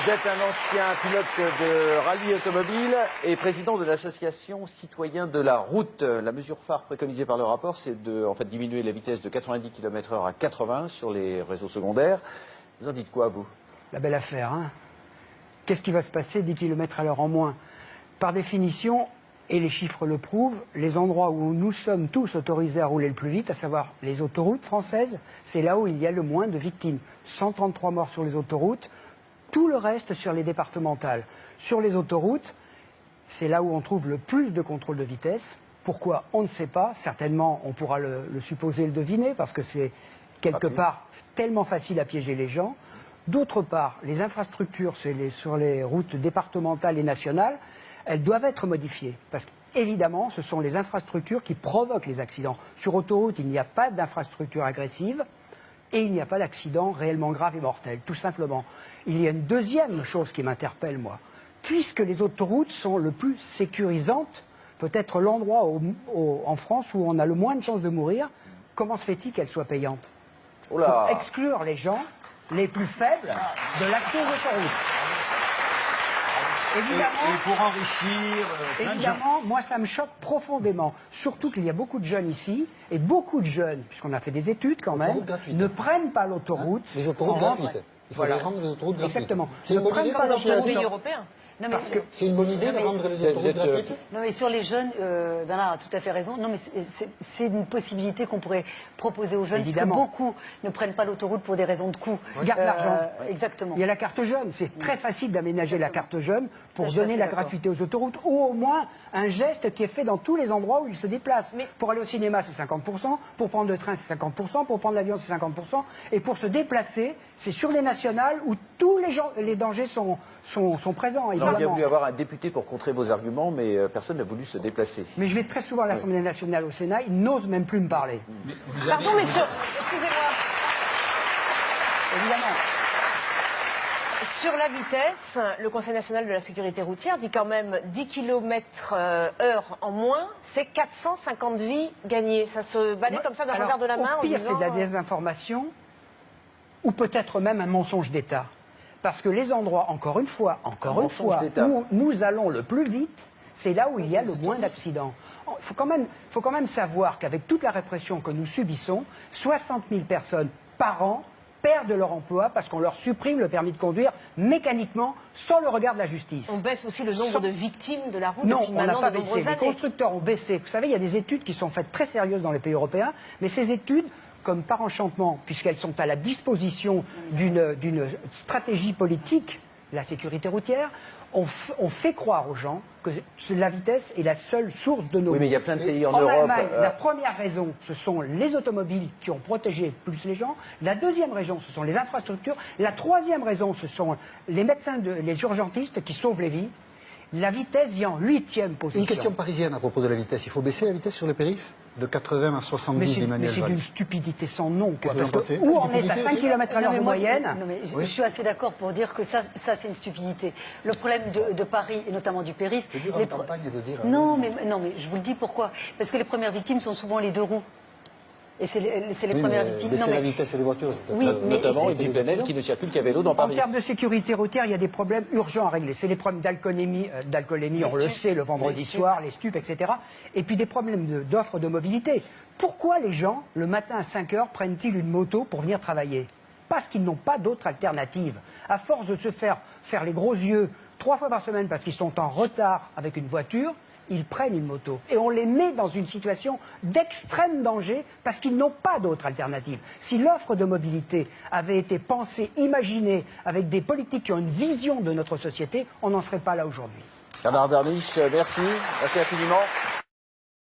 Vous êtes un ancien pilote de rallye automobile et président de l'association Citoyens de la route. La mesure phare préconisée par le rapport, c'est de diminuer la vitesse de 90 km/h à 80 sur les réseaux secondaires. Vous en dites quoi, vous? La belle affaire, hein. Qu'est-ce qui va se passer 10 km/h en moins? Par définition, et les chiffres le prouvent, les endroits où nous sommes tous autorisés à rouler le plus vite, à savoir les autoroutes françaises, c'est là où il y a le moins de victimes. 133 morts sur les autoroutes, tout le reste sur les départementales. Sur les autoroutes, c'est là où on trouve le plus de contrôle de vitesse. Pourquoi? On ne sait pas. Certainement, on pourra le supposer, le deviner, parce que c'est quelque part tellement facile à piéger les gens. D'autre part, les infrastructures sur les routes départementales et nationales, elles doivent être modifiées. Parce qu'évidemment, ce sont les infrastructures qui provoquent les accidents. Sur autoroute, il n'y a pas d'infrastructure agressive et il n'y a pas d'accident réellement grave et mortel, tout simplement. Il y a une deuxième chose qui m'interpelle, moi. Puisque les autoroutes sont le plus sécurisantes, peut-être l'endroit en France où on a le moins de chances de mourir, comment se fait-il qu'elles soient payantes? Pour exclure les gens les plus faibles de l'accès aux autoroutes. Évidemment, et pour enrichir évidemment, moi ça me choque profondément. Surtout qu'il y a beaucoup de jeunes ici, et beaucoup de jeunes, puisqu'on a fait des études quand même, ne prennent pas l'autoroute. Les autoroutes gratuites. Il faut les rendre les autoroutes gratuites. Exactement. Ne prennent pas l'autoroute européen. C'est une bonne idée de rendre les autoroutes gratuites. Non, mais sur les jeunes, Bernard a tout à fait raison. Non, mais c'est une possibilité qu'on pourrait proposer aux jeunes, évidemment, puisque beaucoup ne prennent pas l'autoroute pour des raisons de coût. Regarde l'argent. Exactement. Il y a la carte jeune. C'est très facile d'aménager la carte jeune pour donner la gratuité aux autoroutes, ou au moins un geste qui est fait dans tous les endroits où ils se déplacent. Mais pour aller au cinéma, c'est 50%, pour prendre le train, c'est 50%, pour prendre l'avion, c'est 50%, et pour se déplacer, c'est sur les nationales où tous les dangers sont présents. On aurait bien voulu avoir un député pour contrer vos arguments, mais personne n'a voulu se déplacer. Mais je vais très souvent à l'Assemblée nationale, au Sénat, ils n'osent même plus me parler. Pardon, mais excusez-moi. Évidemment. Sur la vitesse, le Conseil national de la sécurité routière dit quand même 10 km/h en moins, c'est 450 vies gagnées. Ça se balaye comme ça d'un revers de la main. Au pire, c'est de la désinformation, ou peut-être même un mensonge d'État. Parce que les endroits, encore une fois, où nous allons le plus vite, c'est là où il y a le moins d'accidents. Il faut quand même savoir qu'avec toute la répression que nous subissons, 60 000 personnes par an perdent leur emploi parce qu'on leur supprime le permis de conduire mécaniquement, sans le regard de la justice. On baisse aussi le nombre de victimes de la route depuis maintenant de nombreuses années. Non, on n'a pas baissé. Les constructeurs ont baissé. Vous savez, il y a des études qui sont faites très sérieuses dans les pays européens, mais ces études, comme par enchantement, puisqu'elles sont à la disposition d'une stratégie politique, la sécurité routière, on fait croire aux gens que la vitesse est la seule source de nos... Oui, mais il y a plein de pays en Europe... Allemagne, la première raison, ce sont les automobiles qui ont protégé plus les gens. La deuxième raison, ce sont les infrastructures. La troisième raison, ce sont les médecins, les urgentistes qui sauvent les vies. La vitesse vient en 8e position. Une question parisienne à propos de la vitesse. Il faut baisser la vitesse sur les périphes de 80 à 70 d'Emmanuel Valls. Mais c'est d'une stupidité sans nom. Où on est à 5 km/h de moyenne. Je suis assez d'accord pour dire que ça c'est une stupidité. Le problème de Paris, et notamment du périph'... C'est dur en campagne de dire... Non, mais je vous le dis pourquoi. Parce que les premières victimes sont souvent les deux roues. Et c'est les premières victimes. Baisser la vitesse et les voitures. Oui, notamment une planète qui ne circule qu'à vélo dans Paris. En termes de sécurité routière, il y a des problèmes urgents à régler. C'est les problèmes d'alcoolémie, on le sait, le vendredi soir, les stupes, etc. Et puis des problèmes d'offres de mobilité. Pourquoi les gens, le matin à 5 heures, prennent-ils une moto pour venir travailler? Parce qu'ils n'ont pas d'autre alternative. À force de se faire les gros yeux 3 fois par semaine parce qu'ils sont en retard avec une voiture, ils prennent une moto. Et on les met dans une situation d'extrême danger parce qu'ils n'ont pas d'autre alternative. Si l'offre de mobilité avait été pensée, imaginée, avec des politiques qui ont une vision de notre société, on n'en serait pas là aujourd'hui. Bernard Berniche, merci. Merci infiniment.